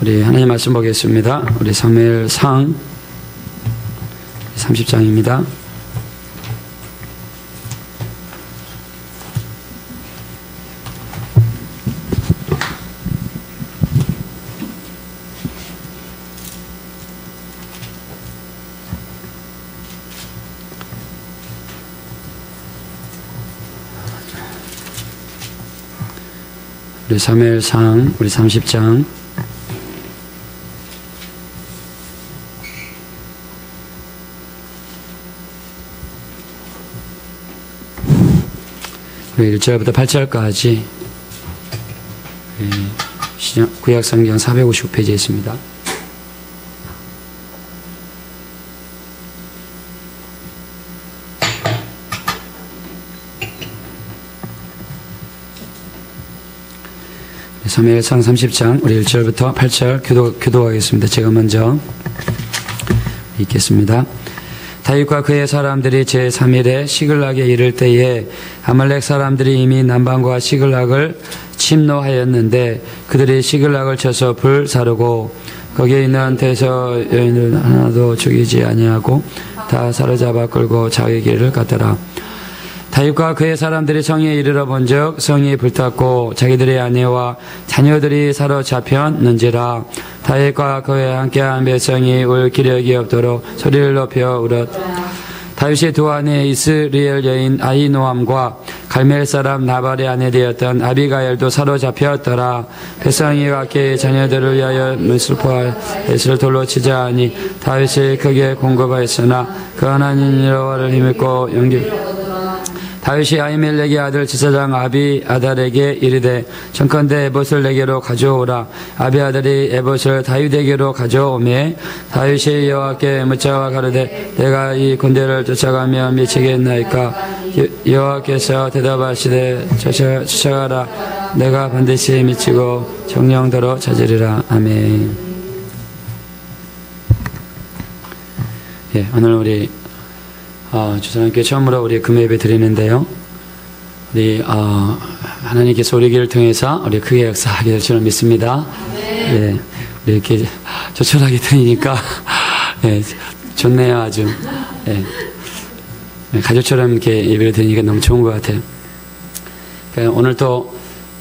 우리 하나님 말씀 보겠습니다. 우리 사무엘상 30장입니다. 우리 사무엘상 우리 30장 우리 1절부터 8절까지 구약성경 459페이지에 있습니다. 사무엘상 30장 우리 1절부터 8절 교도하겠습니다. 제가 먼저 읽겠습니다. 다윗과 그의 사람들이 제3일에 시글락에 이를 때에 아말렉 사람들이 이미 남방과 시글락을 침노하였는데 그들이 시글락을 쳐서 불사르고 거기에 있는 대서 여인을 하나도 죽이지 아니하고 다 사로잡아 끌고 자기 길을 갔더라. 다윗과 그의 사람들이 성에 이르러 본즉 성이 불탔고 자기들의 아내와 자녀들이 사로잡혔는지라. 다윗과 그의 함께한 백성이 울 기력이 없도록 소리를 높여 울었. 다윗의 두 아내 이스라엘 여인 아히노암과 갈멜 사람 나발의 아내 되었던 아비가일도 사로잡혔더라. 백성이 각기 자녀들을 위하여 슬퍼할 뱃을 돌로 치자 하니 다윗이 크게 공급하였으나 그 하나님 여호와를 힘입고 영기. 다윗이 아히멜렉의 아들 지사장 아비아달에게 이르되 청컨대 에봇을 내게로 가져오라. 아비아달이 에봇을 다윗에게로 가져오매 다윗이 여호와께 묻자와 가로되 내가 이 군대를 쫓아가며 미치겠나이까. 여호와께서 대답하시되 쫓아가라. 내가 반드시 미치고 정령도로 찾으리라. 아멘. 예, 오늘 우리 주선함께 처음으로 우리 금요 예배 드리는데요. 우리 하나님께서 우리 길을 통해서 우리 크게 역사하게 될 줄을 믿습니다. 예, 우리 이렇게 조촐하게 드리니까 예, 좋네요, 아주. 예, 가족처럼 이렇게 예배를 드리니까 너무 좋은 것 같아요. 그러니까 오늘 또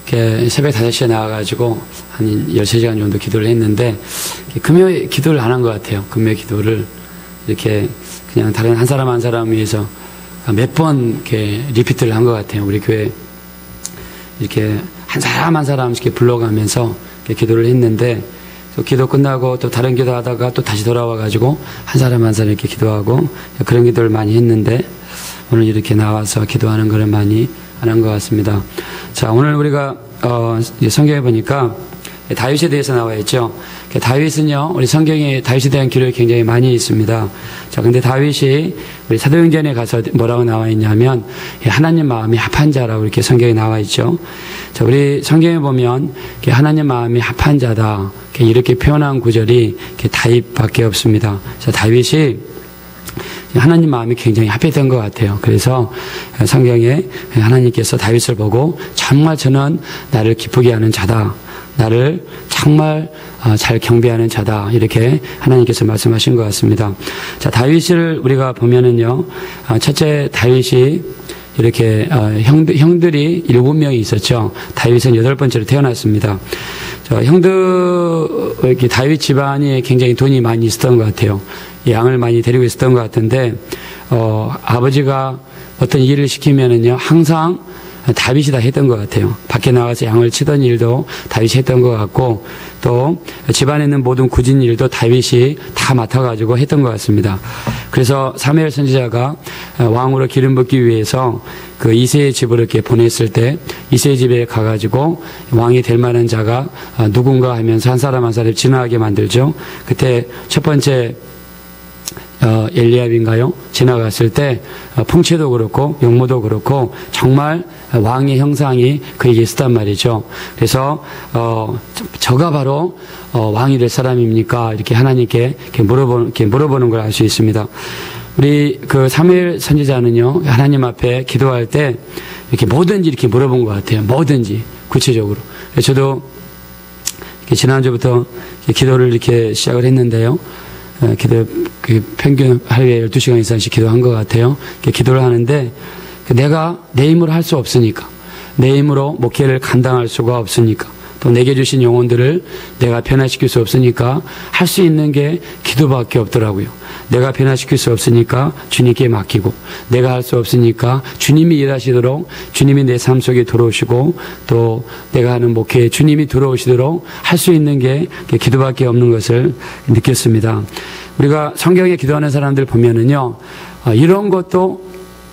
이렇게 새벽 5시에 나와가지고 한 13시간 정도 기도를 했는데 금요 기도를 안 한 것 같아요. 금요 기도를 이렇게 그냥 다른 한 사람 한 사람 위해서 몇 번 이렇게 리피트를 한 것 같아요. 우리 교회 이렇게 한 사람 한 사람씩 이렇게 불러가면서 이렇게 기도를 했는데 또 기도 끝나고 또 다른 기도 하다가 또 다시 돌아와가지고 한 사람 한 사람 이렇게 기도하고 그런 기도를 많이 했는데 오늘 이렇게 나와서 기도하는 거를 많이 안 한 것 같습니다. 자, 오늘 우리가 성경에 보니까 다윗에 대해서 나와 있죠. 다윗은요, 우리 성경에 다윗에 대한 기록이 굉장히 많이 있습니다. 자, 근데 다윗이 우리 사도행전에 가서 뭐라고 나와 있냐면, 하나님 마음이 합한 자라고 이렇게 성경에 나와 있죠. 자, 우리 성경에 보면, 하나님 마음이 합한 자다. 이렇게 표현한 구절이 다윗밖에 없습니다. 자, 다윗이 하나님 마음이 굉장히 합했던 것 같아요. 그래서 성경에 하나님께서 다윗을 보고 정말 저는 나를 기쁘게 하는 자다. 나를 정말 잘 경배하는 자다. 이렇게 하나님께서 말씀하신 것 같습니다. 자, 다윗을 우리가 보면은요, 첫째 다윗이 이렇게 형들이 7명이 있었죠. 다윗은 8번째로 태어났습니다. 이렇게 다윗 집안이 굉장히 돈이 많이 있었던 것 같아요. 양을 많이 데리고 있었던 것 같은데 아버지가 어떤 일을 시키면은요, 항상 다윗이 다 했던 것 같아요. 밖에 나가서 양을 치던 일도 다윗이 했던 것 같고 또 집안에 있는 모든 굳은 일도 다윗이 다 맡아가지고 했던 것 같습니다. 그래서 사무엘 선지자가 왕으로 기름 붓기 위해서 그 이새의 집으로 이렇게 보냈을 때 이새의 집에 가가지고 왕이 될 만한 자가 누군가 하면서 한 사람 한 사람 지나가게 만들죠. 그때 첫 번째 엘리압인가요? 지나갔을 때 풍채도 그렇고 용모도 그렇고 정말 왕의 형상이 그에게 있었단 말이죠. 그래서 저가 바로 왕이 될 사람입니까? 이렇게 하나님께 물어보는 걸 알 수 있습니다. 우리 그 사무엘 선지자는요, 하나님 앞에 기도할 때 이렇게 뭐든지 이렇게 물어본 것 같아요. 뭐든지 구체적으로. 저도 지난주부터 기도를 이렇게 시작을 했는데요. 기도, 평균 하루에 12시간 이상씩 기도한 것 같아요. 기도를 하는데, 내가 내 힘으로 할 수 없으니까, 내 힘으로 목회를 감당할 수가 없으니까, 또 내게 주신 영혼들을 내가 변화시킬 수 없으니까 할 수 있는 게 기도밖에 없더라고요. 내가 변화시킬 수 없으니까 주님께 맡기고, 내가 할 수 없으니까 주님이 일하시도록 주님이 내 삶 속에 들어오시고, 또 내가 하는 목회에 주님이 들어오시도록 할 수 있는 게 기도밖에 없는 것을 느꼈습니다. 우리가 성경에 기도하는 사람들 보면은요, 이런 것도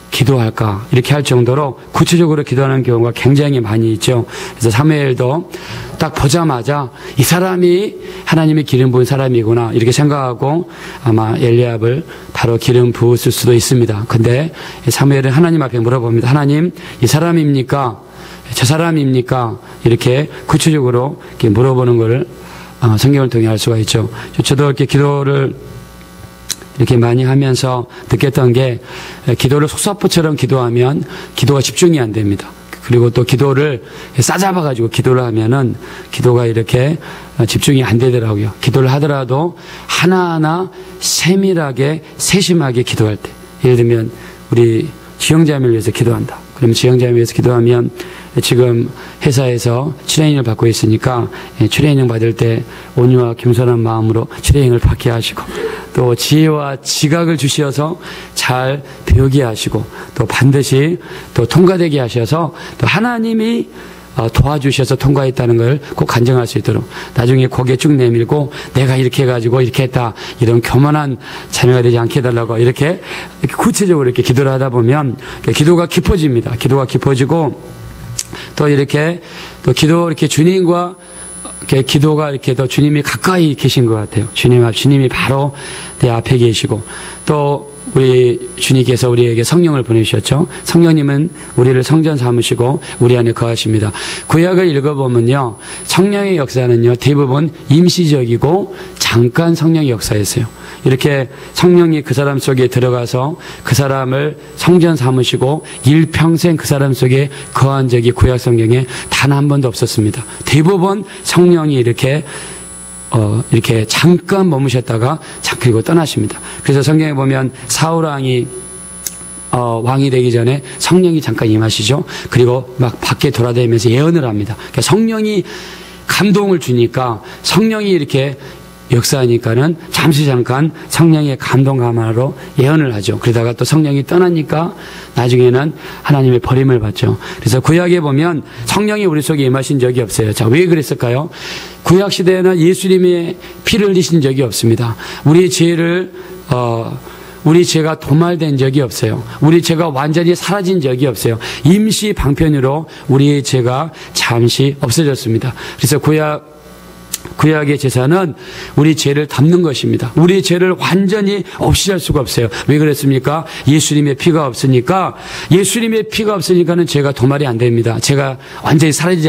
기도할까 이렇게 할 정도로 구체적으로 기도하는 경우가 굉장히 많이 있죠. 그래서 사무엘도 딱 보자마자 이 사람이 하나님의 기름 부은 사람이구나 이렇게 생각하고 아마 엘리압을 바로 기름 부었을 수도 있습니다. 근데 사무엘은 하나님 앞에 물어봅니다. 하나님, 이 사람입니까? 저 사람입니까? 이렇게 구체적으로 이렇게 물어보는 것을 성경을 통해 알 수가 있죠. 저도 이렇게 기도를 이렇게 많이 하면서 느꼈던 게, 기도를 속사포처럼 기도하면 기도가 집중이 안 됩니다. 그리고 또 기도를 싸잡아가지고 기도를 하면은 기도가 이렇게 집중이 안 되더라고요. 기도를 하더라도 하나하나 세밀하게 세심하게 기도할 때, 예를 들면 우리 지영자매를 위해서 기도한다. 그러면 지영자매를 위해서 기도하면 지금 회사에서 트레이닝을 받고 있으니까 트레이닝 받을 때 온유와 겸손한 마음으로 트레이닝을 받게 하시고, 또 지혜와 지각을 주셔서 잘 배우게 하시고, 또 반드시 또 통과되게 하셔서 또 하나님이 도와주셔서 통과했다는 걸 꼭 간증할 수 있도록, 나중에 고개 쭉 내밀고 내가 이렇게 해가지고 이렇게 했다 이런 교만한 자녀가 되지 않게 해달라고 이렇게 구체적으로 이렇게 기도를 하다 보면 기도가 깊어집니다. 기도가 깊어지고, 또 이렇게 또 기도 이렇게 주님과 이렇게 기도가 이렇게 더 주님이 가까이 계신 것 같아요. 주님이 바로 내 앞에 계시고, 또 우리 주님께서 우리에게 성령을 보내주셨죠. 성령님은 우리를 성전 삼으시고 우리 안에 거하십니다. 구약을 읽어보면요, 성령의 역사는요 대부분 임시적이고 잠깐 성령의 역사였어요. 이렇게 성령이 그 사람 속에 들어가서 그 사람을 성전 삼으시고 일평생 그 사람 속에 거한 적이 구약 성경에 단 한 번도 없었습니다. 대부분 성령이 이렇게 잠깐 머무셨다가 그리고 떠나십니다. 그래서 성경에 보면 사울 왕이 왕이 되기 전에 성령이 잠깐 임하시죠. 그리고 막 밖에 돌아다니면서 예언을 합니다. 그러니까 성령이 감동을 주니까, 성령이 이렇게 역사하니까는 잠깐 성령의 감동 감화로 예언을 하죠. 그러다가 또 성령이 떠나니까 나중에는 하나님의 버림을 받죠. 그래서 구약에 보면 성령이 우리 속에 임하신 적이 없어요. 자, 왜 그랬을까요? 구약 시대에는 예수님의 피를 흘리신 적이 없습니다. 우리 죄가 도말된 적이 없어요. 우리 죄가 완전히 사라진 적이 없어요. 임시 방편으로 우리의 죄가 잠시 없어졌습니다. 그래서 구약의 제사는 우리 죄를 덮는 것입니다. 우리 죄를 완전히 없이 할 수가 없어요. 왜 그랬습니까? 예수님의 피가 없으니까. 예수님의 피가 없으니까는 죄가 도말이 안 됩니다. 죄가 완전히 사라지지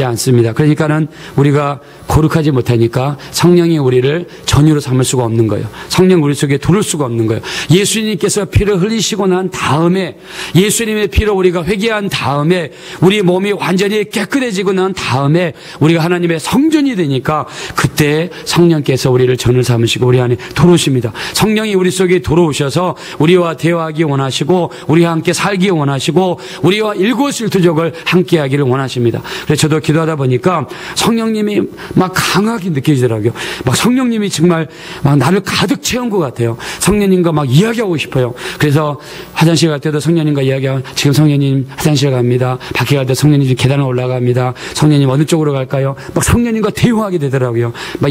않습니다. 그러니까는 우리가 거룩하지 못하니까 성령이 우리를 전유로 삼을 수가 없는 거예요. 성령 우리 속에 들어올 수가 없는 거예요. 예수님께서 피를 흘리시고 난 다음에, 예수님의 피로 우리가 회개한 다음에, 우리 몸이 완전히 깨끗해지고 난 다음에 우리가 하나님의 성전이 되니까, 그때 성령께서 우리를 전을 삼으시고 우리 안에 들어오십니다. 성령이 우리 속에 들어오셔서 우리와 대화하기 원하시고, 우리와 함께 살기 원하시고, 우리와 일거수일투족을 함께 하기를 원하십니다. 그래서 저도 기도하다 보니까 성령님이 막 강하게 느껴지더라고요. 막 성령님이 정말 막 나를 가득 채운 것 같아요. 성령님과 막 이야기하고 싶어요. 그래서 화장실 갈 때도 성령님과 이야기하고, 지금 성령님 화장실 갑니다. 밖에 갈 때 성령님 계단을 올라갑니다. 성령님 어느 쪽으로 갈까요? 막 성령님과 대화하게 되더라고요. 막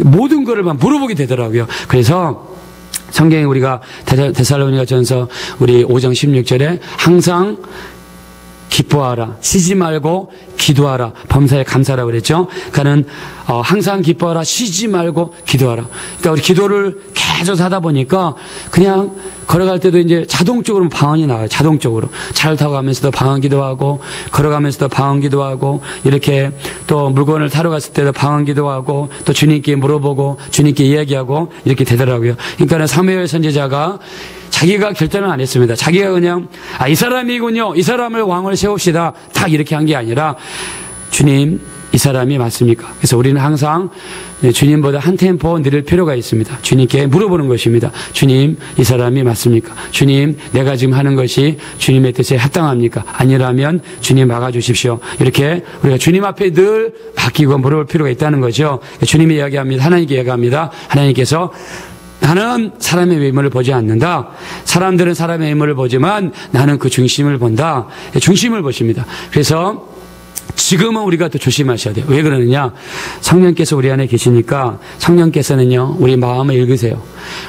모든 거를 막 물어보게 되더라고요. 그래서 성경에 우리가 데살로니가전서 우리 5장 16절에 항상 기뻐하라, 쉬지 말고 기도하라, 범사에 감사하라 그랬죠. 그러니까는 항상 기뻐하라, 쉬지 말고 기도하라. 그러니까 우리 기도를 계속 하다 보니까 그냥 걸어갈 때도 이제 자동적으로 방언이 나와요. 자동적으로 차를 타고 가면서도 방언 기도하고, 걸어가면서도 방언 기도하고, 이렇게 또 물건을 타러 갔을 때도 방언 기도하고, 또 주님께 물어보고 주님께 이야기하고 이렇게 되더라고요. 그러니까 사무엘 선지자가 자기가 결단을 안 했습니다. 자기가 그냥 이 사람이군요, 이 사람을 왕을 세웁시다, 딱 이렇게 한 게 아니라, 주님 이 사람이 맞습니까? 그래서 우리는 항상 주님보다 한 템포 느릴 필요가 있습니다. 주님께 물어보는 것입니다. 주님, 이 사람이 맞습니까? 주님, 내가 지금 하는 것이 주님의 뜻에 합당합니까? 아니라면 주님 막아주십시오. 이렇게 우리가 주님 앞에 늘 맡기고 물어볼 필요가 있다는 거죠. 주님이 이야기합니다. 하나님께 이야기합니다. 하나님께서 나는 사람의 외모를 보지 않는다. 사람들은 사람의 외모를 보지만 나는 그 중심을 본다. 중심을 보십니다. 그래서 지금은 우리가 더 조심하셔야 돼요. 왜 그러느냐? 성령께서 우리 안에 계시니까 성령께서는요, 우리 마음을 읽으세요.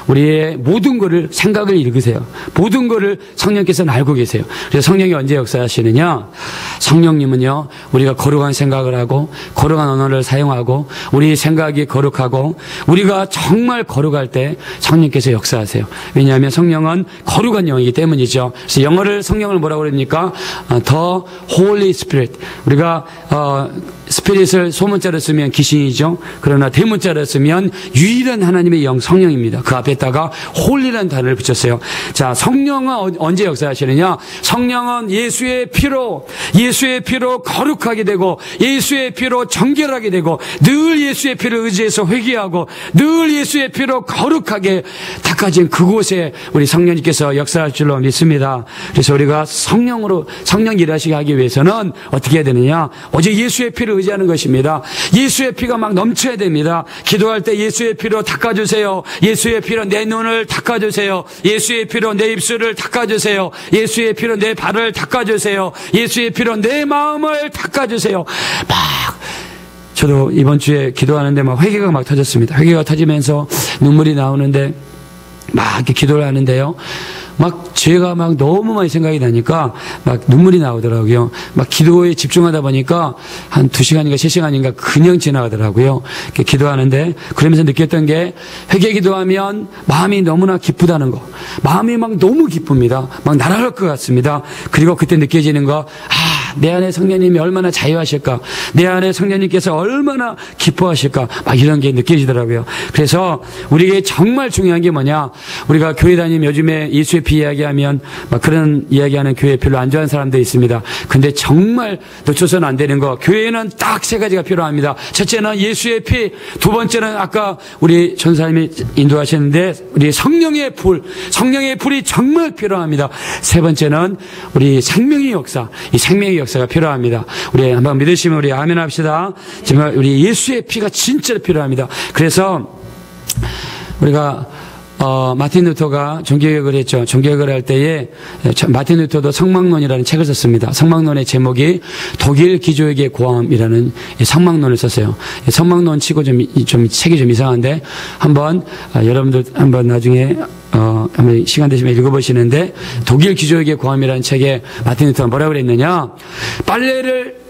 우리의 모든 것을, 생각을 읽으세요. 모든 것을 성령께서는 알고 계세요. 그래서 성령이 언제 역사하시느냐? 성령님은요, 우리가 거룩한 생각을 하고 거룩한 언어를 사용하고 우리 생각이 거룩하고 우리가 정말 거룩할 때 성령께서 역사하세요. 왜냐하면 성령은 거룩한 영이기 때문이죠. 그래서 영어를, 성령을 뭐라고 그럽니까? The Holy Spirit. 우리가 스피릿을 소문자로 쓰면 귀신이죠. 그러나 대문자로 쓰면 유일한 하나님의 영, 성령입니다. 그 앞에다가 홀리라는 단어를 붙였어요. 자, 성령은 언제 역사하시느냐? 성령은 예수의 피로 거룩하게 되고 예수의 피로 정결하게 되고 늘 예수의 피를 의지해서 회개하고 늘 예수의 피로 거룩하게 닦아진 그곳에 우리 성령님께서 역사할 줄로 믿습니다. 그래서 우리가 성령 일하시게 하기 위해서는 어떻게 해야 되느냐? 오직 예수의 피를 의지하는 것입니다. 예수의 피가 막 넘쳐야 됩니다. 기도할 때 예수의 피로 닦아주세요. 예수의 피로 내 눈을 닦아주세요. 예수의 피로 내 입술을 닦아주세요. 예수의 피로 내 발을 닦아주세요. 예수의 피로 내 마음을 닦아주세요. 저도 이번 주에 기도하는데 막 회개가 막 터졌습니다. 회개가 터지면서 눈물이 나오는데 막 이렇게 기도를 하는데요. 막 죄가 막 너무 많이 생각이 나니까 막 눈물이 나오더라고요. 막 기도에 집중하다 보니까 한 2시간인가 3시간인가 그냥 지나가더라고요. 이렇게 기도하는데 그러면서 느꼈던 게 회개 기도하면 마음이 너무나 기쁘다는 거. 마음이 막 너무 기쁩니다. 막 날아갈 것 같습니다. 그리고 그때 느껴지는 거, 내 안에 성령님이 얼마나 자유하실까? 내 안에 성령님께서 얼마나 기뻐하실까? 막 이런 게 느껴지더라고요. 그래서 우리에게 정말 중요한 게 뭐냐? 우리가 교회 다니면 요즘에 예수의 피 이야기하면 막 그런 이야기하는 교회 별로 안 좋아하는 사람들이 있습니다. 근데 정말 놓쳐서는 안 되는 거. 교회는 딱 3가지가 필요합니다. 첫째는 예수의 피, 두 번째는 아까 우리 전사님이 인도하셨는데 우리 성령의 불, 성령의 불이 정말 필요합니다. 세 번째는 우리 생명의 역사, 이 생명의 역사가 필요합니다. 우리 한번 믿으시면 우리 아멘 합시다. 정말 우리 예수의 피가 진짜 필요합니다. 그래서 우리가 마틴 루터가 종교개혁을 했죠. 종교개혁을 할 때에 마틴 루터도 성막론이라는 책을 썼습니다. 성막론의 제목이 독일 기조에게 고함이라는 성막론을 썼어요. 성막론 치고 좀 책이 좀 이상한데 한번 여러분들 한번 나중에 한번 시간 되시면 읽어보시는데 독일 기조에게 고함이라는 책에 마틴 루터가 뭐라고 그랬느냐? 빨래를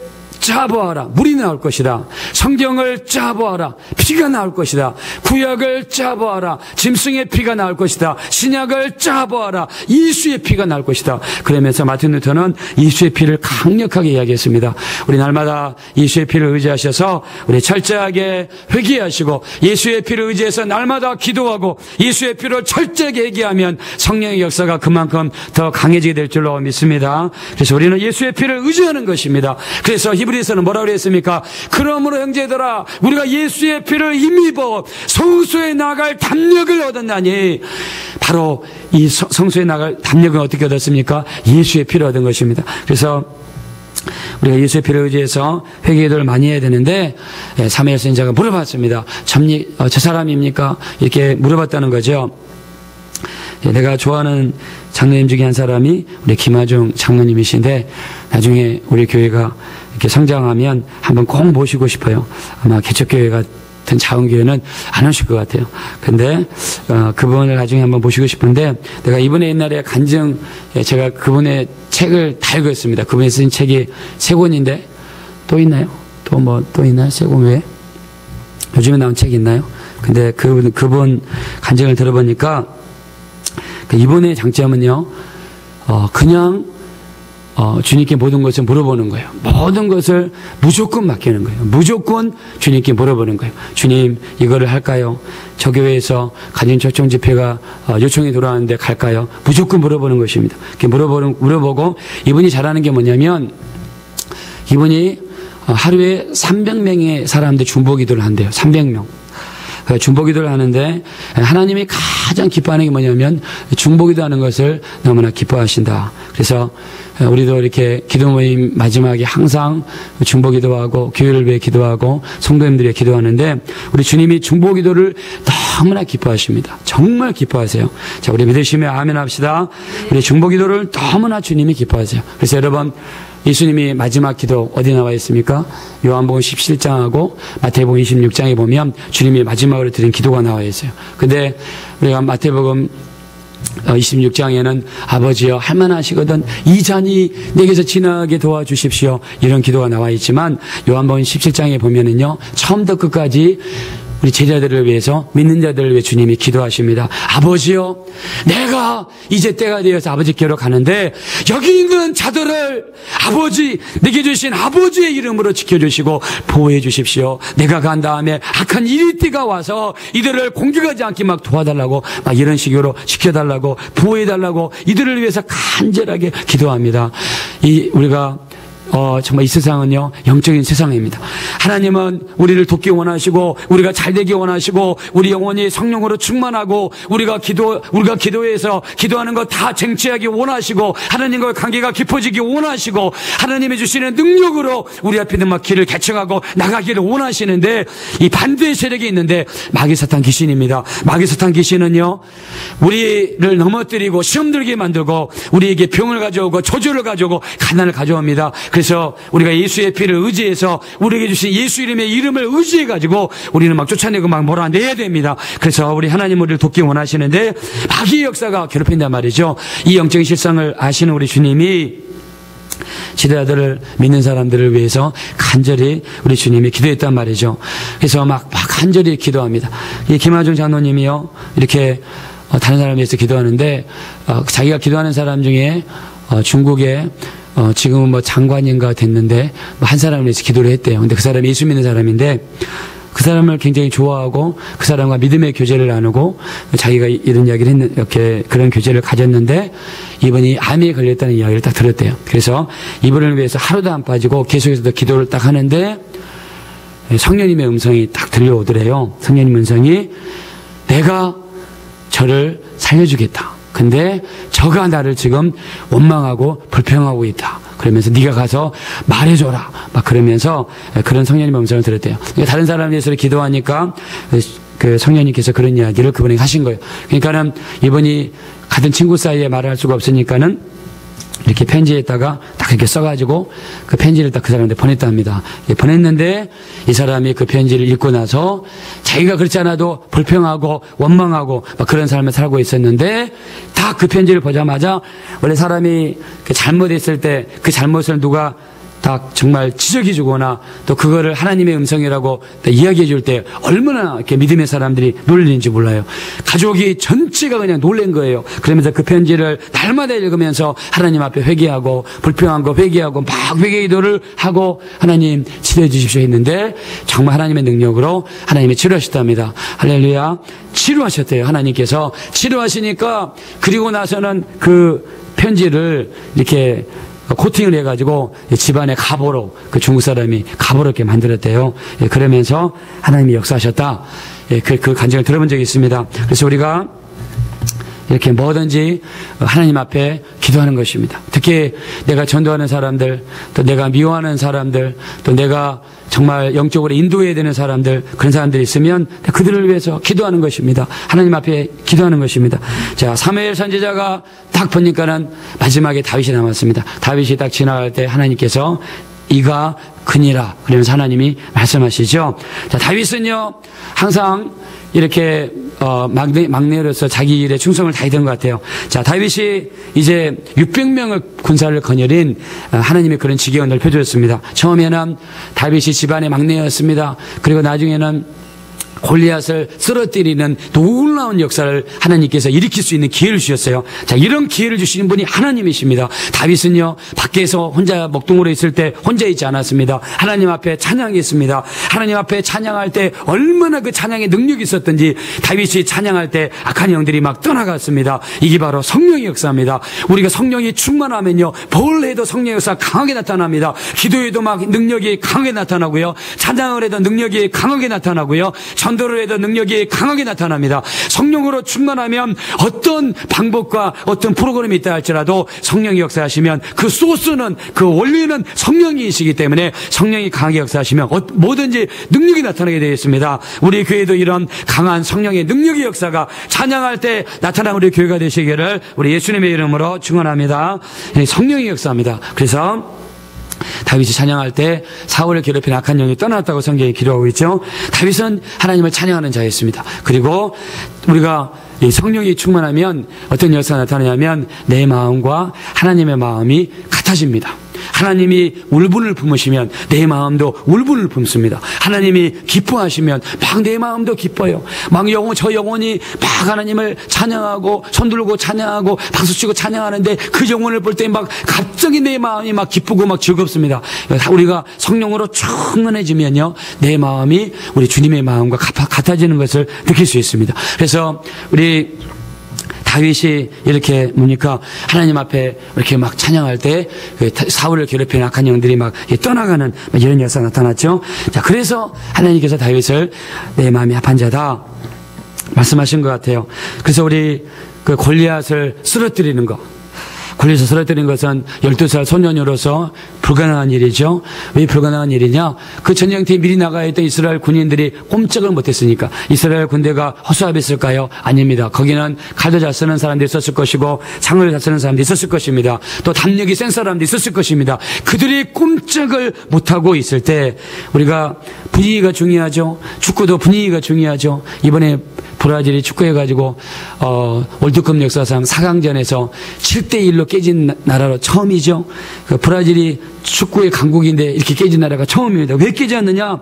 짜보아라. 물이 나올 것이다. 성경을 짜보아라. 피가 나올 것이다. 구약을 짜보아라. 짐승의 피가 나올 것이다. 신약을 짜보아라. 예수의 피가 나올 것이다. 그러면서 마틴 루터는 예수의 피를 강력하게 이야기했습니다. 우리 날마다 예수의 피를 의지하셔서 우리 철저하게 회개하시고 예수의 피를 의지해서 날마다 기도하고 예수의 피로 철저하게 회개하면 성령의 역사가 그만큼 더 강해지게 될 줄로 믿습니다. 그래서 우리는 예수의 피를 의지하는 것입니다. 그래서 히브리서는 뭐라고 그랬습니까? 그러므로 형제들아 우리가 예수의 피를 힘입어 성소에 나갈 담력을 얻었나니, 바로 이 성소에 나갈 담력을 어떻게 얻었습니까? 예수의 피를 얻은 것입니다. 그래서 우리가 예수의 피를 의지해서 회개기도를 많이 해야 되는데 사무엘 선지자가 물어봤습니다. 저 사람입니까? 이렇게 물어봤다는 거죠. 내가 좋아하는 장로님 중에 한 사람이 우리 김하중 장로님이신데 나중에 우리 교회가 이렇게 성장하면 한번 꼭 모시고 싶어요. 아마 개척교회 같은 자원교회는 안 오실 것 같아요. 근데 그분을 나중에 한번 모시고 싶은데 내가 이번에 옛날에 간증, 제가 그분의 책을 다 읽었습니다. 그분이 쓴 책이 3권인데 또 있나요? 또 있나요? 3권 외에? 요즘에 나온 책이 있나요? 근데 그분 간증을 들어보니까 이번의 장점은요, 그냥 주님께 모든 것을 물어보는 거예요. 모든 것을 무조건 맡기는 거예요. 무조건 주님께 물어보는 거예요. 주님, 이거를 할까요? 저 교회에서 가정초청 집회가 요청이 들어왔는데 갈까요? 무조건 물어보는 것입니다. 이렇게 물어보고 이분이 잘하는 게 뭐냐면 이분이 하루에 300명의 사람들이 중보기도를 한대요. 300명. 중보기도를 하는데 하나님이 가장 기뻐하는 게 뭐냐면 중보기도하는 것을 너무나 기뻐하신다. 그래서 우리도 이렇게 기도 모임 마지막에 항상 중보기도하고 교회를 위해 기도하고 성도님들이 위해 기도하는데 우리 주님이 중보기도를 너무나 기뻐하십니다. 정말 기뻐하세요. 자, 우리 믿으시면 아멘 합시다. 우리 중보기도를 너무나 주님이 기뻐하세요. 그래서 여러분, 예수님이 마지막 기도 어디 나와 있습니까? 요한복음 17장하고 마태복음 26장에 보면 주님이 마지막으로 드린 기도가 나와 있어요. 근데 우리가 마태복음 26장에는 아버지여 할만하시거든 이 잔이 내게서 지나가게 도와주십시오, 이런 기도가 나와 있지만 요한복음 17장에 보면은요, 처음부터 끝까지 우리 제자들을 위해서, 믿는 자들을 위해 주님이 기도하십니다. 아버지요, 내가 이제 때가 되어서 아버지께로 가는데 여기 있는 자들을 아버지, 내게 주신 아버지의 이름으로 지켜주시고 보호해 주십시오. 내가 간 다음에 악한 이리띠가 와서 이들을 공격하지 않게 막 도와달라고, 막 이런 식으로 지켜달라고, 보호해달라고 이들을 위해서 간절하게 기도합니다. 우리가 정말 이 세상은요, 영적인 세상입니다. 하나님은 우리를 돕기 원하시고, 우리가 잘 되기 원하시고, 우리 영혼이 성령으로 충만하고, 우리가 기도해서 기도하는 거 다 쟁취하기 원하시고, 하나님과의 관계가 깊어지기 원하시고, 하나님이 주시는 능력으로 우리 앞에 있는 막 길을 개척하고 나가기를 원하시는데, 이 반대의 세력이 있는데, 마귀 사탄 귀신입니다. 마귀 사탄 귀신은요, 우리를 넘어뜨리고 시험 들게 만들고, 우리에게 병을 가져오고 저주를 가져오고 가난을 가져옵니다. 그래서 우리가 예수의 피를 의지해서, 우리에게 주신 예수 이름의 이름을 의지해가지고 우리는 막 쫓아내고 막 몰아내야 됩니다. 그래서 우리 하나님 우리를 돕기 원하시는데 마귀의 역사가 괴롭힌단 말이죠. 이 영적인 실상을 아시는 우리 주님이 지도자들을, 믿는 사람들을 위해서 간절히 우리 주님이 기도했단 말이죠. 그래서 막 간절히 기도합니다. 이 김하중 장로님이요, 이렇게 다른 사람을 위해서 기도하는데 자기가 기도하는 사람 중에 중국에 지금은 뭐 장관인가 됐는데 한 사람을 위해서 기도를 했대요. 근데 그 사람이 예수 믿는 사람인데 그 사람을 굉장히 좋아하고 그 사람과 믿음의 교제를 나누고 자기가 이런 이야기를 했는, 이렇게 그런 교제를 가졌는데 이분이 암에 걸렸다는 이야기를 딱 들었대요. 그래서 이분을 위해서 하루도 안 빠지고 계속해서 기도를 딱 하는데 성령님의 음성이 딱 들려오더래요. 성령님 음성이 내가 저를 살려주겠다. 근데 저가 나를 지금 원망하고 불평하고 있다. 그러면서 네가 가서 말해줘라. 막 그러면서 그런 성령님의 음성을 들었대요. 그러니까 다른 사람을 위해서 기도하니까 그 성령님께서 그런 이야기를 그분에게 하신 거예요. 그러니까는 이분이 같은 친구 사이에 말할 수가 없으니까는 이렇게 편지에다가 딱 이렇게 써가지고 그 편지를 딱 그 사람한테 보냈답니다. 보냈는데 이 사람이 그 편지를 읽고 나서 자기가 그렇지 않아도 불평하고 원망하고 막 그런 삶을 살고 있었는데 딱 그 편지를 보자마자, 원래 사람이 잘못했을 때 그 잘못을 누가 딱 정말 지적해 주거나 또 그거를 하나님의 음성이라고 이야기해 줄 때 얼마나 이렇게 믿음의 사람들이 놀리는지 몰라요. 가족이 전체가 그냥 놀란 거예요. 그러면서 그 편지를 날마다 읽으면서 하나님 앞에 회개하고 불평한 거 회개하고 막 회개 기도를 하고 하나님 치료해 주십시오 했는데 정말 하나님의 능력으로 하나님이 치료하셨답니다. 할렐루야. 치료하셨대요. 하나님께서 치료하시니까 그리고 나서는 그 편지를 이렇게 코팅을 해가지고 집안의 갑오로, 그 중국 사람이 갑오로 이렇게 만들었대요. 그러면서 하나님이 역사하셨다. 그 간증을 들어본 적이 있습니다. 그래서 우리가 이렇게 뭐든지 하나님 앞에 기도하는 것입니다. 특히 내가 전도하는 사람들, 또 내가 미워하는 사람들, 또 내가 정말 영적으로 인도해야 되는 사람들, 그런 사람들이 있으면 그들을 위해서 기도하는 것입니다. 하나님 앞에 기도하는 것입니다. 자, 사무엘 선지자가 딱 보니까는 마지막에 다윗이 남았습니다. 다윗이 딱 지나갈 때 하나님께서 이가 그니라, 그러면서 하나님이 말씀하시죠. 자, 다윗은요 항상 이렇게 막내로서 자기 일에 충성을 다했던 것 같아요. 자, 다윗이 이제 600명을 군사를 거느린 하나님의 그런 지경을 넓혀주었습니다. 처음에는 다윗이 집안의 막내였습니다. 그리고 나중에는 골리앗을 쓰러뜨리는 놀라운 역사를 하나님께서 일으킬 수 있는 기회를 주셨어요. 자, 이런 기회를 주시는 분이 하나님이십니다. 다윗은요, 밖에서 혼자 먹동으로 있을 때 혼자 있지 않았습니다. 하나님 앞에 찬양했습니다. 하나님 앞에 찬양할 때 얼마나 그 찬양의 능력이 있었던지 다윗이 찬양할 때 악한 영들이 막 떠나갔습니다. 이게 바로 성령의 역사입니다. 우리가 성령이 충만하면요, 뭘 해도 성령의 역사가 강하게 나타납니다. 기도에도 막 능력이 강하게 나타나고요, 찬양을 해도 능력이 강하게 나타나고요, 전도를 해도 능력이 강하게 나타납니다. 성령으로 충만하면 어떤 방법과 어떤 프로그램이 있다 할지라도 성령이 역사하시면 그 소스는, 그 원리는 성령이시기 때문에 성령이 강하게 역사하시면 뭐든지 능력이 나타나게 되어 있습니다. 우리 교회도 이런 강한 성령의 능력의 역사가 찬양할 때 나타나는 우리 교회가 되시기를 우리 예수님의 이름으로 축원합니다. 성령의 역사입니다. 그래서 다윗이 찬양할 때 사울을 괴롭힌 악한 영이 떠났다고 성경에 기록하고 있죠. 다윗은 하나님을 찬양하는 자였습니다. 그리고 우리가 이 성령이 충만하면 어떤 역사가 나타나냐면 내 마음과 하나님의 마음이 같아집니다. 하나님이 울분을 품으시면 내 마음도 울분을 품습니다. 하나님이 기뻐하시면 막 내 마음도 기뻐요. 막 저 영혼이 막 하나님을 찬양하고 손들고 찬양하고 박수치고 찬양하는데 그 영혼을 볼 때 막 갑자기 내 마음이 막 기쁘고 막 즐겁습니다. 우리가 성령으로 충만해지면요, 내 마음이 우리 주님의 마음과 같아지는 것을 느낄 수 있습니다. 그래서 우리 다윗이 이렇게 뭡니까? 하나님 앞에 이렇게 막 찬양할 때 사울을 괴롭히는 악한 영들이 막 떠나가는 이런 역사가 나타났죠. 자, 그래서 하나님께서 다윗을 내 마음이 합한 자다 말씀하신 것 같아요. 그래서 우리 그 골리앗을 쓰러뜨리는 거, 골리앗을 쓰러뜨리는 것은 12살 소년으로서 불가능한 일이죠. 왜 불가능한 일이냐? 그 전쟁터에 미리 나가야 했던 이스라엘 군인들이 꼼짝을 못했으니까. 이스라엘 군대가 허수아비했을까요? 아닙니다. 거기는 칼도 잘 쓰는 사람들이 있었을 것이고 창을 잘 쓰는 사람들이 있었을 것입니다. 또 담력이 센 사람들이 있었을 것입니다. 그들이 꼼짝을 못하고 있을 때 우리가 분위기가 중요하죠. 축구도 분위기가 중요하죠. 이번에 브라질이 축구해가지고 월드컵 역사상 4강전에서 7대1로 깨진 나라로 처음이죠. 그 브라질이 축구의 강국인데 이렇게 깨진 나라가 처음입니다. 왜 깨졌느냐?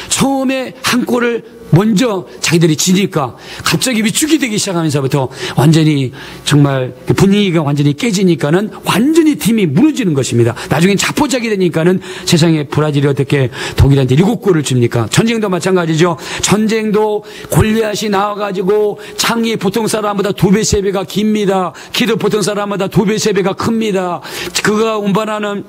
처음에 한 골을 먼저 자기들이 지니까 갑자기 위축이 되기 시작하면서부터 완전히 정말 분위기가 완전히 깨지니까는 완전히 팀이 무너지는 것입니다. 나중엔 자포자기 되니까는 세상에 브라질이 어떻게 독일한테 7골을 줍니까? 전쟁도 마찬가지죠. 전쟁도 골리앗이 나와가지고 창이 보통 사람보다 2배, 3배가 깁니다. 키도 보통 사람보다 2배, 3배가 큽니다. 그가 운반하는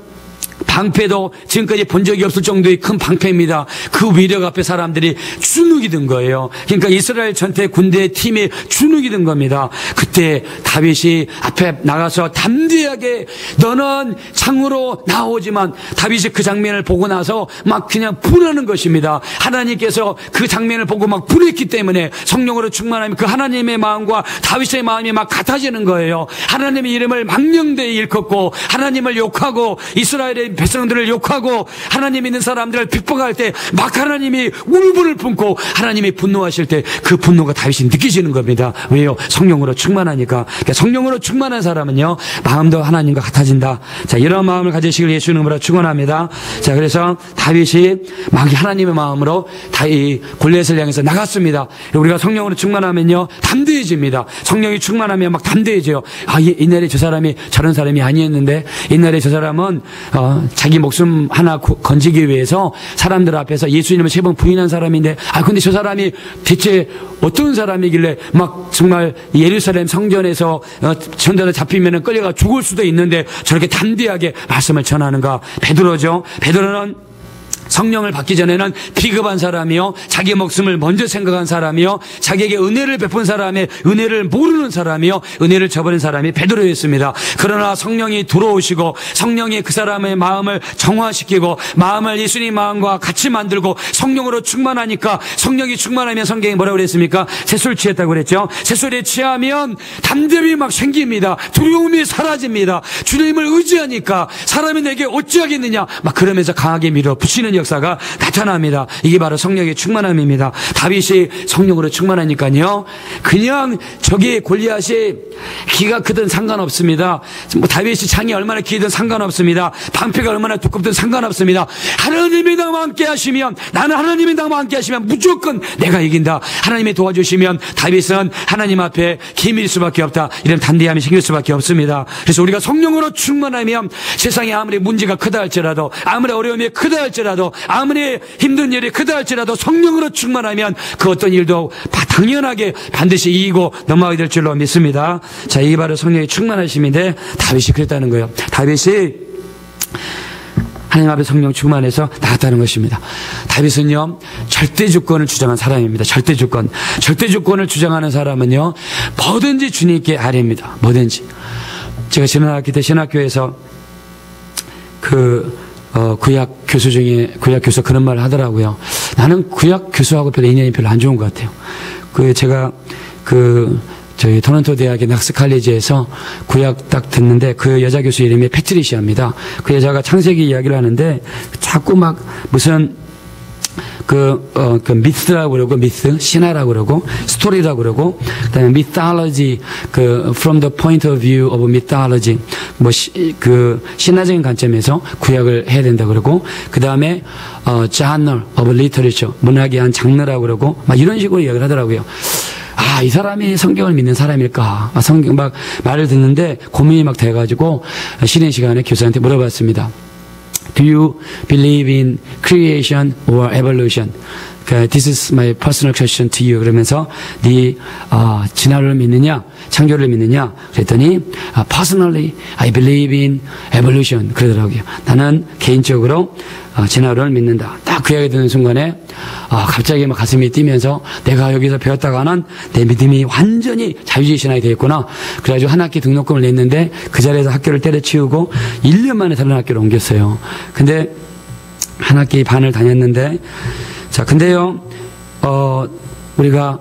방패도 지금까지 본 적이 없을 정도의 큰 방패입니다. 그 위력 앞에 사람들이 주눅이 든 거예요. 그러니까 이스라엘 전체 군대 팀이 주눅이 든 겁니다. 그때 다윗이 앞에 나가서 담대하게 너는 창으로 나오지만 다윗이 그 장면을 보고 나서 막 그냥 분하는 것입니다. 하나님께서 그 장면을 보고 막 분했기 때문에 성령으로 충만하면 그 하나님의 마음과 다윗의 마음이 막 같아지는 거예요. 하나님의 이름을 망령되이 일컫고 하나님을 욕하고 이스라엘의 백성들을 욕하고 하나님 있는 사람들을 핍박할 때 막 하나님이 울분을 품고 하나님이 분노하실 때 그 분노가 다윗이 느껴지는 겁니다. 왜요? 성령으로 충만하니까. 그러니까 성령으로 충만한 사람은요, 마음도 하나님과 같아진다. 자, 이런 마음을 가지시길 예수 이름으로 축원합니다. 자, 그래서 다윗이 막 하나님의 마음으로 골리앗을 향해서 나갔습니다. 우리가 성령으로 충만하면요, 담대해집니다. 성령이 충만하면 막 담대해져요. 아, 옛날에 저 사람이 저런 사람이 아니었는데, 옛날에 저 사람은 자기 목숨 하나 건지기 위해서 사람들 앞에서 예수님을 3번 부인한 사람인데, 근데 저 사람이 대체 어떤 사람이길래 막 정말 예루살렘 성전에서 전도에 잡히면 끌려가 죽을 수도 있는데 저렇게 담대하게 말씀을 전하는가? 베드로죠. 베드로는 성령을 받기 전에는 비겁한 사람이요, 자기 목숨을 먼저 생각한 사람이요, 자기에게 은혜를 베푼 사람의 은혜를 모르는 사람이요, 은혜를 저버린 사람이 베드로였습니다. 그러나 성령이 들어오시고 성령이 그 사람의 마음을 정화시키고 마음을 예수님 마음과 같이 만들고 성령으로 충만하니까, 성령이 충만하면 성경에 뭐라고 그랬습니까? 새술 취했다고 그랬죠. 새술에 취하면 담대함이 막 생깁니다. 두려움이 사라집니다. 주님을 의지하니까 사람이 내게 어찌하겠느냐 막 그러면서 강하게 밀어붙이는 역사가 나타납니다. 이게 바로 성령의 충만함입니다. 다윗이 성령으로 충만하니까요. 그냥 저기 골리앗이 키가 크든 상관없습니다. 뭐 다윗이 창이 얼마나 길든 상관없습니다. 방패가 얼마나 두껍든 상관없습니다. 하나님이 나와 함께 하시면, 나는 하나님이 나와 함께 하시면 무조건 내가 이긴다. 하나님이 도와주시면 다윗은 하나님 앞에 기밀일 수밖에 없다. 이런 단대함이 생길 수밖에 없습니다. 그래서 우리가 성령으로 충만하면 세상에 아무리 문제가 크다 할지라도, 아무리 어려움이 크다 할지라도, 아무리 힘든 일이 크다 할지라도 성령으로 충만하면 그 어떤 일도 당연하게 반드시 이기고 넘어가게 될 줄로 믿습니다. 자, 이게 바로 성령의 충만하심인데 다윗이 그랬다는 거예요. 다윗이 하나님 앞에 성령 충만해서 나갔다는 것입니다. 다윗은요, 절대 주권을 주장한 사람입니다. 절대 주권. 절대 주권을 주장하는 사람은요, 뭐든지 주님께 아뢰입니다. 뭐든지. 제가 지난학기 때 신학교에서 구약 교수 중에, 구약 교수 그런 말을 하더라고요. 나는 구약 교수하고 별로 인연이 별로 안 좋은 것 같아요. 제가 저희 토론토 대학의 낙스 칼리지에서 구약 딱 듣는데 그 여자 교수 이름이 패트리시아입니다. 그 여자가 창세기 이야기를 하는데 자꾸 막 무슨 미스라고 그러고, 미스, 신화라고 그러고, 스토리라고 그러고, 그 다음에 mythology, from the point of view of mythology, 신화적인 관점에서 구약을 해야 된다 그러고, 그 다음에, genre of literature, 문학의 한 장르라고 그러고, 막 이런 식으로 이야기를 하더라고요. 아, 이 사람이 성경을 믿는 사람일까? 성경 막 말을 듣는데 고민이 막 돼가지고, 쉬는 시간에 교수한테 물어봤습니다. Do you believe in creation or evolution? This is my personal question to you. 그러면서 네 진화를 믿느냐, 창조를 믿느냐? 그랬더니 personally I believe in evolution. 그러더라고요. 나는 개인적으로 진화를 믿는다. 딱 그 이야기 듣는 순간에 갑자기 막 가슴이 뛰면서 내가 여기서 배웠다가는 내 믿음이 완전히 자유주의 신앙이 되겠구나. 그래가지고 한 학기 등록금을 냈는데 그 자리에서 학교를 때려치우고 1년 만에 다른 학교로 옮겼어요. 근데 한 학기 반을 다녔는데, 자, 근데요, 우리가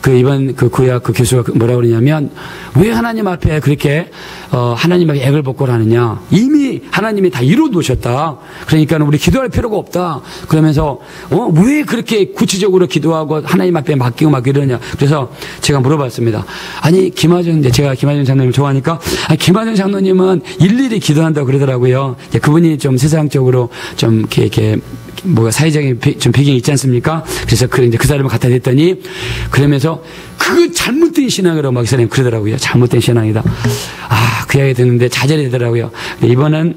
이번 구약 교수가 뭐라고 그러냐면, 왜 하나님 앞에 그렇게, 하나님에게 액을 복고를 하느냐. 이미 하나님이 다 이루어 놓으셨다. 그러니까 우리 기도할 필요가 없다. 그러면서, 왜 그렇게 구체적으로 기도하고 하나님 앞에 맡기고 막 이러냐. 그래서 제가 물어봤습니다. 아니, 제가 김하준 장로님 좋아하니까, 김하준 장로님은 일일이 기도한다고 그러더라고요. 그분이 좀 세상적으로 좀 이렇게 사회적인 좀 배경이 있지 않습니까? 그래서 이제 그 사람을 갖다 댔더니, 그러면서 그거 잘못된 신앙이라고 막 이 사람이 그러더라고요. 잘못된 신앙이다. 그 이야기 듣는데 좌절되더라고요. 이번은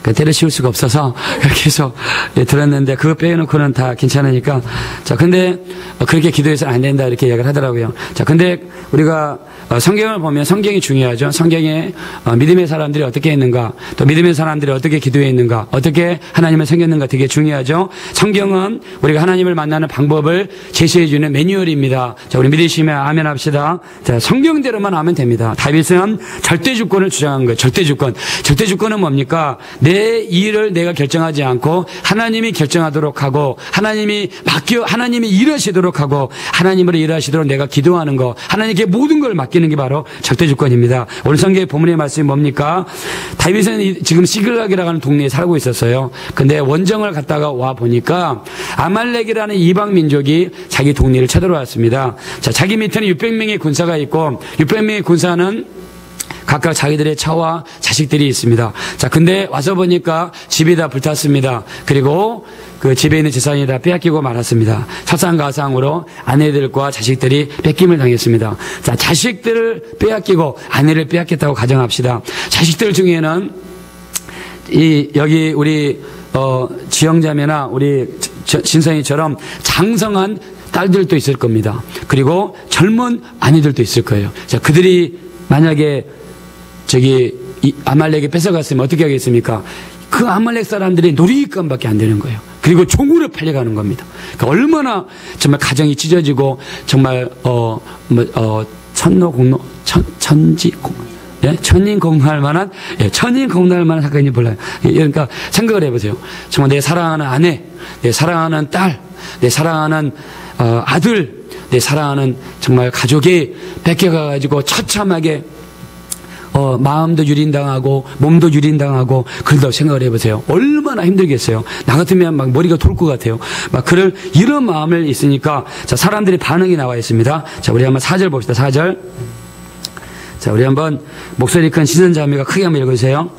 때려치울 수가 없어서 그렇게 해서 들었는데, 그거 빼놓고는 다 괜찮으니까. 자, 근데 그렇게 기도해서는 안 된다 이렇게 이야기를 하더라고요. 자, 근데 우리가 성경을 보면 성경이 중요하죠. 성경에 믿음의 사람들이 어떻게 했는가, 또 믿음의 사람들이 어떻게 기도했는가, 어떻게 하나님을 섬겼는가 되게 중요하죠. 성경은 우리가 하나님을 만나는 방법을 제시해주는 매뉴얼입니다. 자, 우리 믿으시면 아멘 합시다. 자, 성경대로만 하면 됩니다. 다윗은 절대 주권을 주장한 거예요. 절대 주권. 절대 주권은 뭡니까? 내 일을 내가 결정하지 않고 하나님이 결정하도록 하고, 하나님이 일하시도록 하고, 하나님으로 일하시도록 내가 기도하는 거, 하나님께 모든 걸 맡기는 게 바로 절대 주권입니다. 오늘 성경의 본문의 말씀이 뭡니까? 다윗은 지금 시글락이라고 하는 동네에 살고 있었어요. 근데 원정을 갔다가 와 보니까 아말렉이라는 이방 민족이 자기 동네를 쳐들어왔습니다. 자, 자기 밑에는 600명의 군사가 있고, 600명의 군사는 각각 자기들의 차와 자식들이 있습니다. 자, 근데 와서 보니까 집이 다 불탔습니다. 그리고 그 집에 있는 재산이 다 빼앗기고 말았습니다. 설상가상으로 아내들과 자식들이 뺏김을 당했습니다. 자, 자식들을 빼앗기고 아내를 빼앗겼다고 가정합시다. 자식들 중에는 여기 우리 지영자매나 우리 신성이처럼 장성한 딸들도 있을 겁니다. 그리고 젊은 아내들도 있을 거예요. 자, 그들이 만약에 아말렉에 뺏어갔으면 어떻게 하겠습니까? 그 아말렉 사람들이 놀이감밖에 안 되는 거예요. 그리고 종으로 팔려가는 겁니다. 그러니까 얼마나 정말 가정이 찢어지고, 정말 천인공노할 만한 사건이 몰라요. 그러니까 생각을 해보세요. 정말 내 사랑하는 아내, 내 사랑하는 딸, 내 사랑하는 아들, 내 사랑하는 정말 가족이 뺏겨가가지고 처참하게 마음도 유린당하고 몸도 유린당하고 그러다 생각을 해보세요. 얼마나 힘들겠어요. 나 같으면 막 머리가 돌 것 같아요. 막 이런 마음을 있으니까 자, 사람들의 반응이 나와 있습니다. 자, 우리 한번 4절 봅시다. 4절. 자, 우리 한번 목소리 큰 시선 자매가 크게 한번 읽어주세요.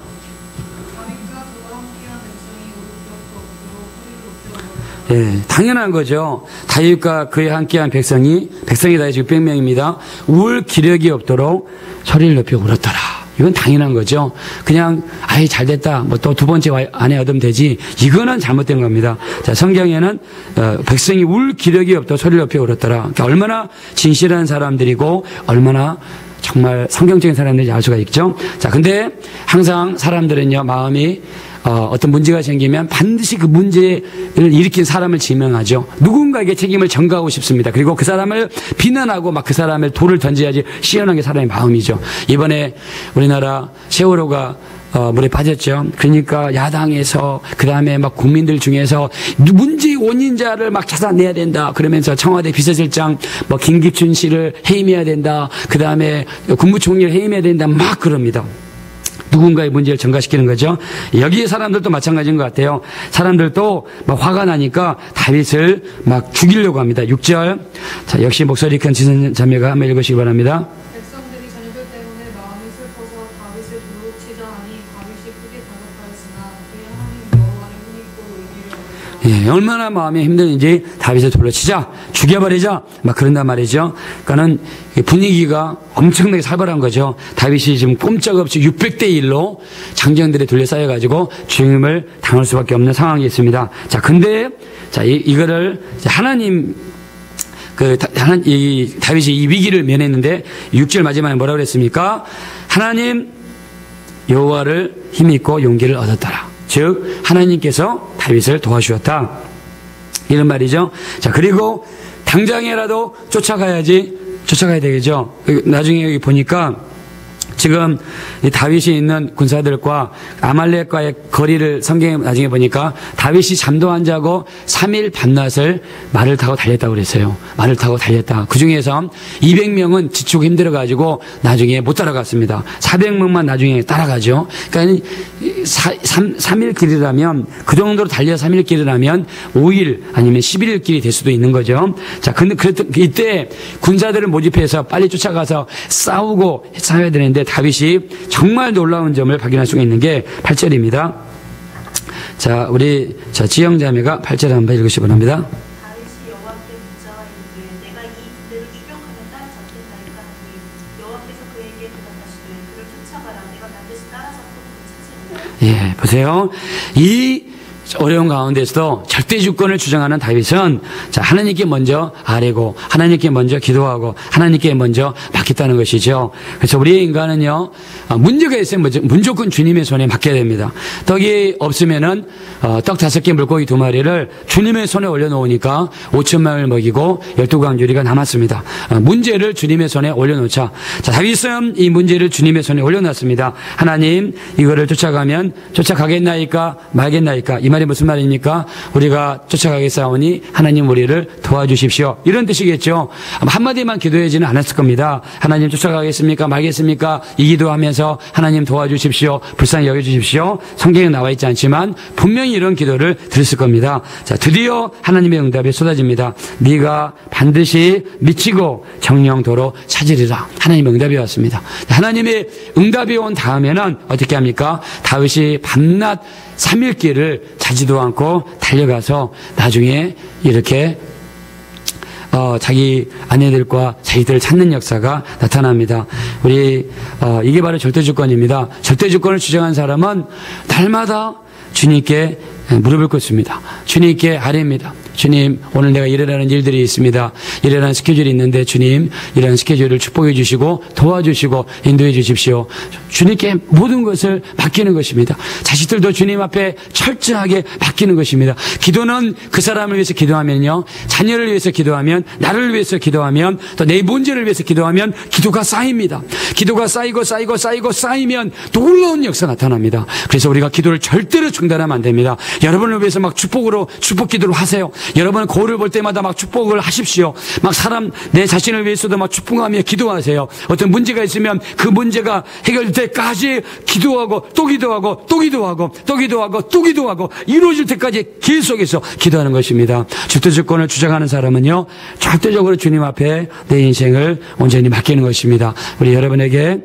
예, 당연한 거죠. 다윗과 그의 함께한 백성이 다 600명입니다. 울 기력이 없도록 소리를 높여 울었더라. 이건 당연한 거죠. 그냥 아이 잘됐다. 뭐 또 두 번째 아내 얻으면 되지. 이거는 잘못된 겁니다. 자, 성경에는 백성이 울 기력이 없도록 소리를 높여 울었더라. 그러니까 얼마나 진실한 사람들이고 얼마나 정말 성경적인 사람들이 알 수가 있죠. 자, 근데 항상 사람들은요, 마음이 어떤 문제가 생기면 반드시 그 문제를 일으킨 사람을 지명하죠. 누군가에게 책임을 전가하고 싶습니다. 그리고 그 사람을 비난하고 막 그 사람을 돌을 던져야지 시원한 게 사람의 마음이죠. 이번에 우리나라 세월호가 물에 빠졌죠. 그러니까 야당에서 그 다음에 막 국민들 중에서 문제의 원인자를 막 찾아내야 된다. 그러면서 청와대 비서실장 뭐 김기춘 씨를 해임해야 된다. 그 다음에 국무총리를 해임해야 된다. 막 그럽니다. 누군가의 문제를 전가시키는 거죠. 여기에 사람들도 마찬가지인 것 같아요. 사람들도 막 화가 나니까 다윗을 막 죽이려고 합니다. 6절. 자, 역시 목소리 큰 지선 자매가 한번 읽으시기 바랍니다. 백성들이 자녀들 때문에 마음이 슬퍼서 다윗을 돌로 치자 하니 다윗이 크게 다급하였으나 그의 하나님 여호와를 힘입고 의기를 예, 얼마나 마음이 힘드는지 다윗을 돌로 치자, 죽여버리자, 막 그런단 말이죠. 그러니까는 분위기가 엄청나게 살벌한 거죠. 다윗이 지금 꼼짝없이 600대 1로 장정들이 둘러싸여가지고 죽임을 당할 수밖에 없는 상황이 있습니다. 자, 근데, 자, 이거를 하나님, 다윗이 이 위기를 면했는데 6절 마지막에 뭐라고 그랬습니까? 하나님 여호와를 힘입고 용기를 얻었더라. 즉 하나님께서 다윗을 도와주었다. 이런 말이죠. 자, 그리고 당장이라도 쫓아가야 되겠죠. 나중에 여기 보니까 지금 이 다윗이 있는 군사들과 아말렉과의 거리를 성경에 나중에 보니까 다윗이 잠도 안 자고 3일 밤낮을 말을 타고 달렸다고 그랬어요. 말을 타고 달렸다. 그 중에서 200명은 지치고 힘들어가지고 나중에 못 따라갔습니다. 400명만 나중에 따라가죠. 그러니까 3일 길이라면 그 정도로 달려 3일 길이라면 5일 아니면 11일 길이 될 수도 있는 거죠. 자, 근데 이때 군사들을 모집해서 빨리 쫓아가서 싸워야 되는데 다윗이 정말 놀라운 점을 발견할 수가 있는 게 8절입니다. 자, 우리 지영 자매가 8절 한번 읽으시기 바랍니다. 다윗이 여호와께 묻자 이르되 내가 이 군대를 추격하면 따라잡겠나이까 하니 여호와께서 그에게 대답하시되 그를 쫓아가라 내가 반드시 따라잡고 찾으리라. 예, 보세요. 이 어려운 가운데서도 절대 주권을 주장하는 다윗은 자, 하나님께 먼저 아뢰고 하나님께 먼저 기도하고 하나님께 먼저 맡겠다는 것이죠. 그래서 우리의 인간은요, 문제가 있으면 무조건 주님의 손에 맡겨야 됩니다. 떡이 없으면은 떡 5개 물고기 2마리를 주님의 손에 올려놓으니까 5천명을 먹이고 12광주리가 남았습니다. 문제를 주님의 손에 올려놓자. 자, 다윗은 이 문제를 주님의 손에 올려놨습니다. 하나님, 이거를 쫓아가겠나이까 말겠나이까. 이 말이 무슨 말입니까? 우리가 쫓아가겠사오니 하나님 우리를 도와주십시오. 이런 뜻이겠죠. 한마디만 기도하지는 않았을 겁니다. 하나님 쫓아가겠습니까? 말겠습니까? 이 기도하면서 하나님 도와주십시오. 불쌍히 여겨주십시오. 성경에 나와 있지 않지만 분명히 이런 기도를 드렸을 겁니다. 자, 드디어 하나님의 응답이 쏟아집니다. 네가 반드시 미치고 정령도로 찾으리라. 하나님의 응답이 왔습니다. 하나님의 응답이 온 다음에는 어떻게 합니까? 다윗이 밤낮 3일 길을 자지도 않고 달려가서 나중에 이렇게 자기 아내들과 자기들을 찾는 역사가 나타납니다. 이게 바로 절대주권입니다. 절대주권을 주장한 사람은 날마다 주님께 무릎을 꿇습니다. 주님께 아뢰입니다. 주님, 오늘 내가 일어나는 일들이 있습니다. 일어나는 스케줄이 있는데 주님, 이런 스케줄을 축복해 주시고 도와주시고 인도해 주십시오. 주님께 모든 것을 맡기는 것입니다. 자식들도 주님 앞에 철저하게 맡기는 것입니다. 기도는 그 사람을 위해서 기도하면요, 자녀를 위해서 기도하면, 나를 위해서 기도하면, 또 내 문제를 위해서 기도하면 기도가 쌓입니다. 기도가 쌓이면 놀라운 역사 나타납니다. 그래서 우리가 기도를 절대로 중단하면 안 됩니다. 여러분을 위해서 막 축복 기도를 하세요. 여러분 거울을 볼 때마다 막 축복을 하십시오. 막 사람 내 자신을 위해서도 막 축복하며 기도하세요. 어떤 문제가 있으면 그 문제가 해결될 때까지 기도하고 또 기도하고 또 기도하고 또 기도하고 또 기도하고 이루어질 때까지 계속해서 기도하는 것입니다. 주도주권을 주장하는 사람은요, 절대적으로 주님 앞에 내 인생을 온전히 맡기는 것입니다. 우리 여러분에게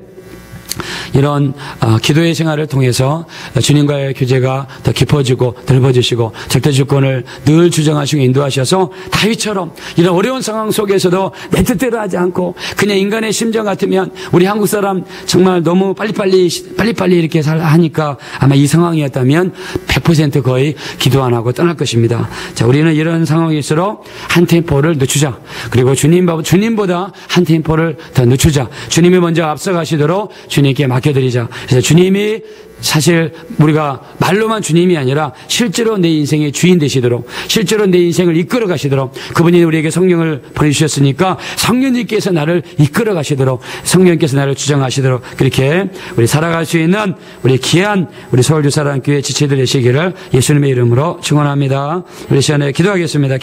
이런 기도의 생활을 통해서 주님과의 교제가 더 깊어지고 넓어지시고 절대주권을 늘 주장하시고 인도하셔서 다윗처럼 이런 어려운 상황 속에서도 내 뜻대로 하지 않고 그냥 인간의 심정 같으면 우리 한국 사람 정말 너무 빨리빨리 이렇게 하니까 아마 이 상황이었다면 100% 거의 기도 안 하고 떠날 것입니다. 자, 우리는 이런 상황일수록 한 템포를 늦추자. 그리고 주님보다 한 템포를 더 늦추자. 주님이 먼저 앞서가시도록 주님께 맡겨드리자. 그래서 주님이 사실 우리가 말로만 주님이 아니라 실제로 내 인생의 주인 되시도록, 실제로 내 인생을 이끌어 가시도록, 그분이 우리에게 성령을 보내주셨으니까 성령님께서 나를 이끌어 가시도록, 성령님께서 나를 주장하시도록 그렇게 우리 살아갈 수 있는 우리 귀한 우리 서울주사랑교회 지체들 되시기를 예수님의 이름으로 축원합니다. 우리 시간에 기도하겠습니다.